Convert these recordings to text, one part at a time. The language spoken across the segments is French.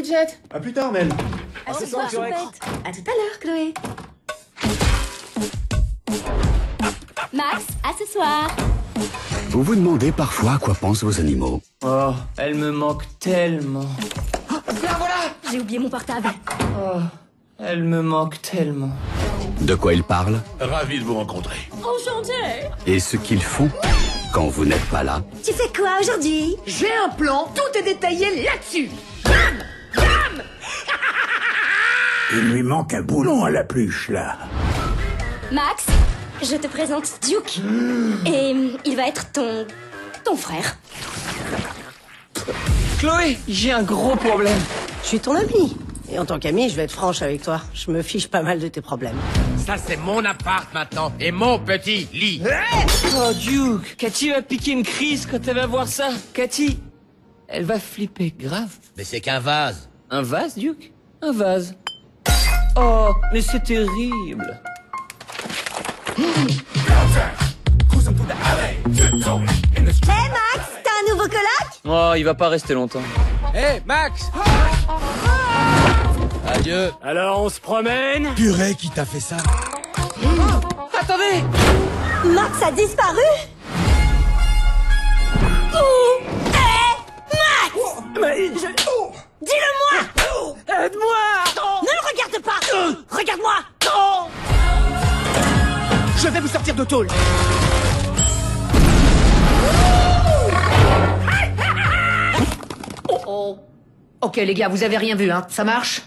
Bridget. À plus tard, Mel. À ce soir, Choupette. À tout à l'heure, Chloé. Max, à ce soir. Vous vous demandez parfois à quoi pensent vos animaux. Oh, elle me manque tellement. Oh, la voilà. J'ai oublié mon portable. Oh, elle me manque tellement. De quoi ils parlent Ravi de vous rencontrer. Enchantée. et ce qu'ils font quand vous n'êtes pas là. Tu fais quoi aujourd'hui? J'ai un plan, tout est détaillé là-dessus. Bam! Bam! Il lui manque un boulon à la pluche, là. Max, je te présente Duke. Et il va être ton frère. Chloé, j'ai un gros problème. Je suis ton ami. Et en tant qu'ami, je vais être franche avec toi. Je me fiche pas mal de tes problèmes. Ça, c'est mon appart maintenant, et mon petit lit. Oh, Duke, Cathy va piquer une crise quand elle va voir ça. Cathy, elle va flipper grave. Mais c'est qu'un vase. Un vase, Duke? Un vase. Oh, mais c'est terrible. Hé Max, t'as un nouveau coloc? Oh, il va pas rester longtemps. Hé, Max! Adieu. Alors, on se promène? Purée, qui t'a fait ça? Attendez! Max a disparu? Où est Max? Dis-le-moi! Aide-moi! Ne le regarde pas! Regarde-moi! Je vais vous sortir de tôle. Oh. Ok les gars, vous avez rien vu, hein? Ça marche?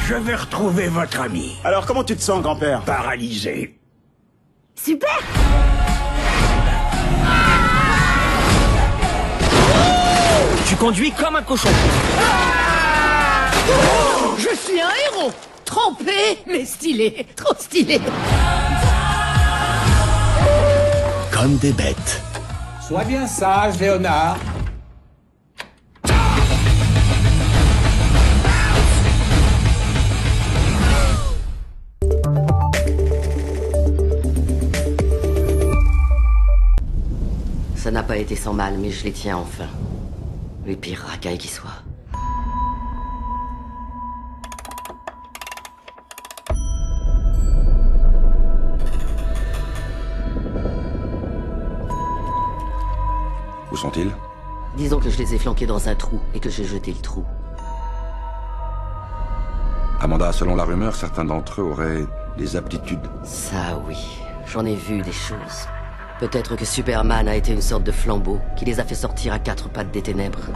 Je vais retrouver votre ami. Alors, comment tu te sens, grand-père? Paralysé. Super! Tu conduis comme un cochon. Je suis un héros! Trempé, mais stylé. Trop stylé. Comme des bêtes. Sois bien sage, Léonard. Ça n'a pas été sans mal, mais je les tiens enfin. Les pires racailles qui soient. Où sont-ils? Disons que je les ai flanqués dans un trou et que j'ai jeté le trou. Amanda, selon la rumeur, certains d'entre eux auraient des aptitudes. Ça oui, j'en ai vu des choses. Peut-être que Superman a été une sorte de flambeau qui les a fait sortir à quatre pattes des ténèbres.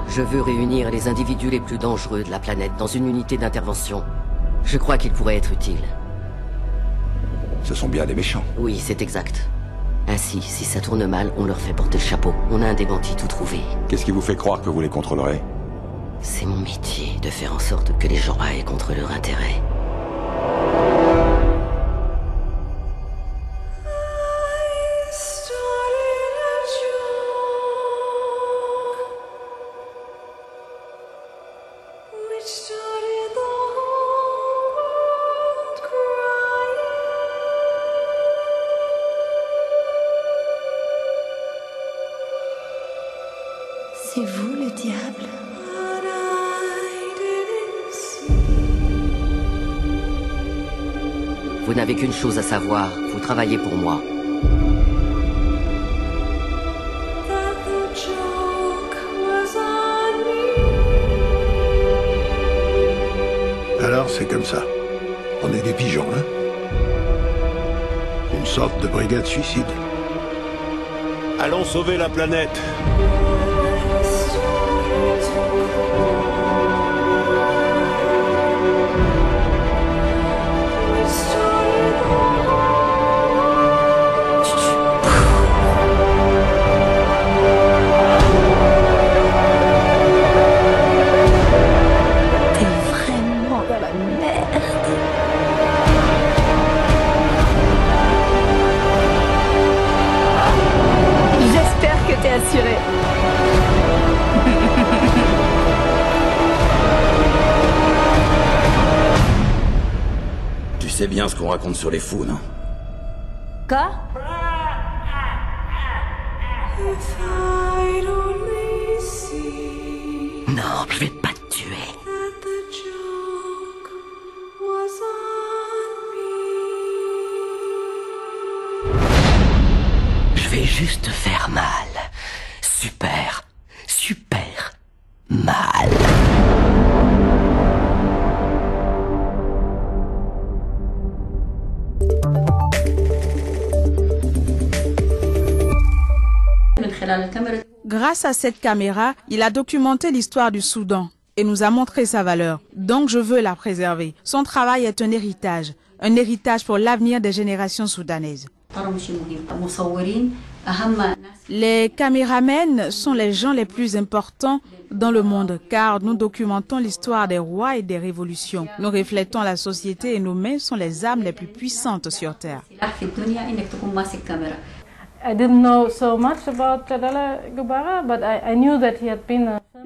Je veux réunir les individus les plus dangereux de la planète dans une unité d'intervention. Je crois qu'ils pourraient être utiles. Ce sont bien des méchants. Oui, c'est exact. Ainsi, si ça tourne mal, on leur fait porter le chapeau. On a un démenti tout trouvé. Qu'est-ce qui vous fait croire que vous les contrôlerez? C'est mon métier de faire en sorte que les gens aillent contre leur intérêt. C'est vous le diable? Vous n'avez qu'une chose à savoir, vous travaillez pour moi. Alors, c'est comme ça. On est des pigeons, hein? Une sorte de brigade suicide. Allons sauver la planète. T'es vraiment dans la merde. J'espère que t'es assuré. Tu sais bien ce qu'on raconte sur les fous, non? Quoi? Non, je vais pas te vais juste faire mal. Super, super mal. Grâce à cette caméra, il a documenté l'histoire du Soudan et nous a montré sa valeur. Donc je veux la préserver. Son travail est un héritage pour l'avenir des générations soudanaises. Les caméramens sont les gens les plus importants dans le monde car nous documentons l'histoire des rois et des révolutions. Nous reflétons la société et nos mains sont les armes les plus puissantes sur Terre.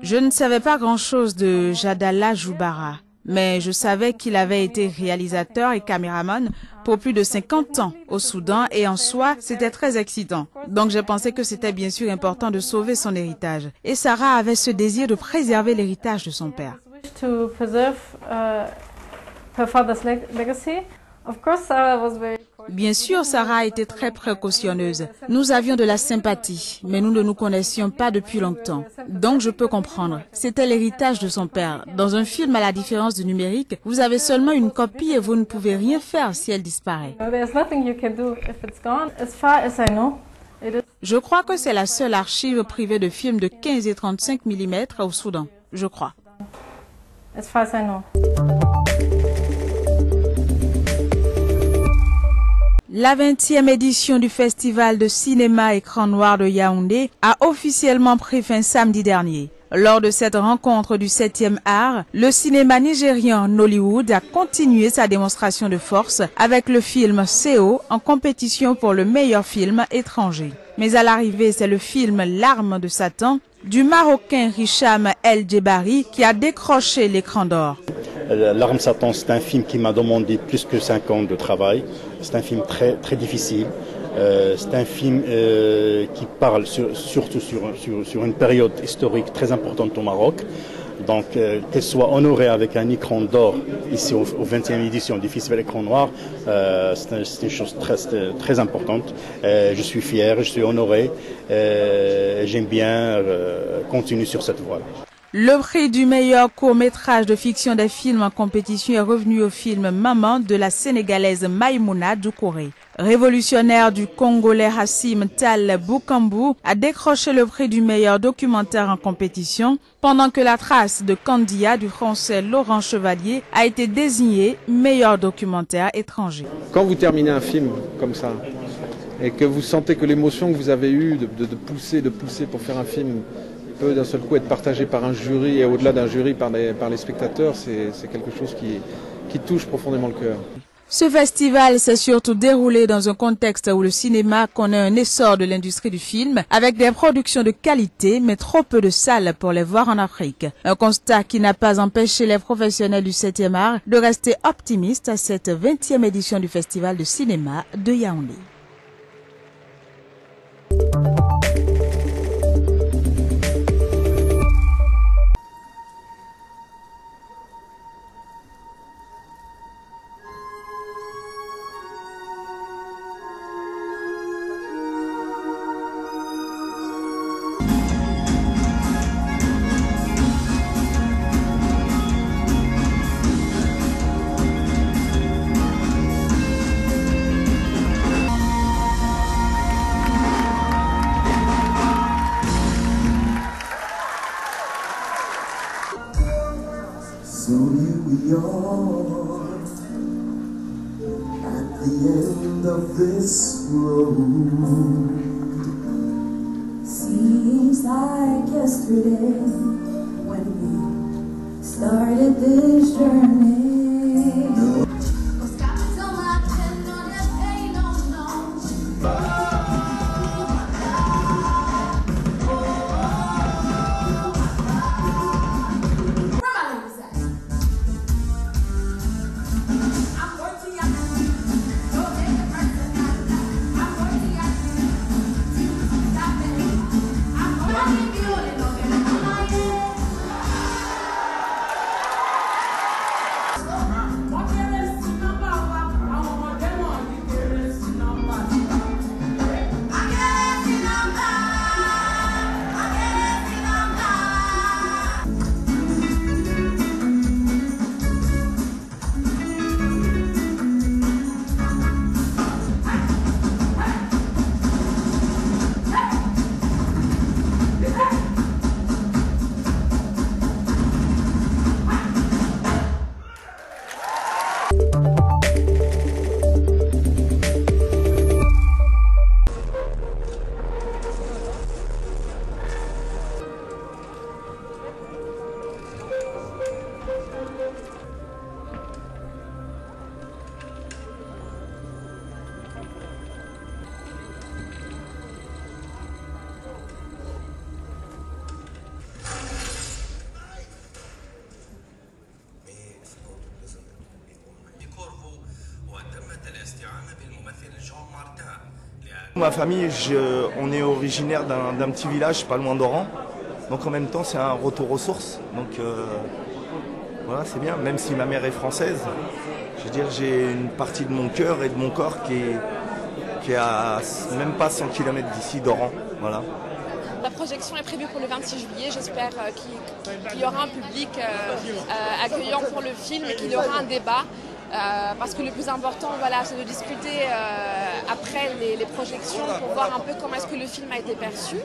Je ne savais pas grand-chose de Jadallah Joubara, mais je savais qu'il avait été réalisateur et caméraman pour plus de 50 ans au Soudan et en soi, c'était très excitant. Donc j'ai pensé que c'était bien sûr important de sauver son héritage. Et Sarah avait ce désir de préserver l'héritage de son père. Bien sûr, Sarah était très précautionneuse. Nous avions de la sympathie, mais nous ne nous connaissions pas depuis longtemps. Donc je peux comprendre. C'était l'héritage de son père. Dans un film, à la différence du numérique, vous avez seulement une copie et vous ne pouvez rien faire si elle disparaît. Je crois que c'est la seule archive privée de films de 15 et 35 mm au Soudan. Je crois. La 20e édition du Festival de cinéma Écran Noir de Yaoundé a officiellement pris fin samedi dernier. Lors de cette rencontre du 7e art, le cinéma nigérian Nollywood a continué sa démonstration de force avec le film CO en compétition pour le meilleur film étranger. Mais à l'arrivée, c'est le film L'arme de Satan du Marocain Hicham El Djebari qui a décroché l'écran d'or. L'arme Satan, c'est un film qui m'a demandé plus que 5 ans de travail. C'est un film très difficile. C'est un film qui parle surtout sur une période historique très importante au Maroc. Donc, qu'elle soit honorée avec un écran d'or ici au 20e édition du Festival Écran Noir, c'est une chose très importante. Je suis fier, je suis honoré. J'aime bien continuer sur cette voie. Le prix du meilleur court-métrage de fiction des films en compétition est revenu au film Maman de la Sénégalaise Maïmouna Doucouré. Révolutionnaire du Congolais Hassim Tal Boukambu a décroché le prix du meilleur documentaire en compétition, pendant que La Trace de Kandia du Français Laurent Chevalier a été désigné meilleur documentaire étranger. Quand vous terminez un film comme ça, et que vous sentez que l'émotion que vous avez eue de pousser pour faire un film peut d'un seul coup être partagé par un jury et au-delà d'un jury par les spectateurs, c'est quelque chose qui touche profondément le cœur. Ce festival s'est surtout déroulé dans un contexte où le cinéma connaît un essor de l'industrie du film, avec des productions de qualité, mais trop peu de salles pour les voir en Afrique. Un constat qui n'a pas empêché les professionnels du 7e art de rester optimistes à cette 20e édition du Festival de cinéma de Yaoundé. So here we are at the end of this road. Seems like yesterday when we started this journey. No. Ma famille, on est originaire d'un petit village pas loin d'Oran. Donc en même temps, c'est un retour aux sources. Donc voilà, c'est bien. Même si ma mère est française, je veux dire, j'ai une partie de mon cœur et de mon corps qui est à même pas 100 km d'ici d'Oran. Voilà. La projection est prévue pour le 26 juillet. J'espère qu'il y aura un public accueillant pour le film et qu'il y aura un débat. Parce que le plus important, voilà, c'est de discuter après les projections pour voir un peu comment est-ce que le film a été perçu.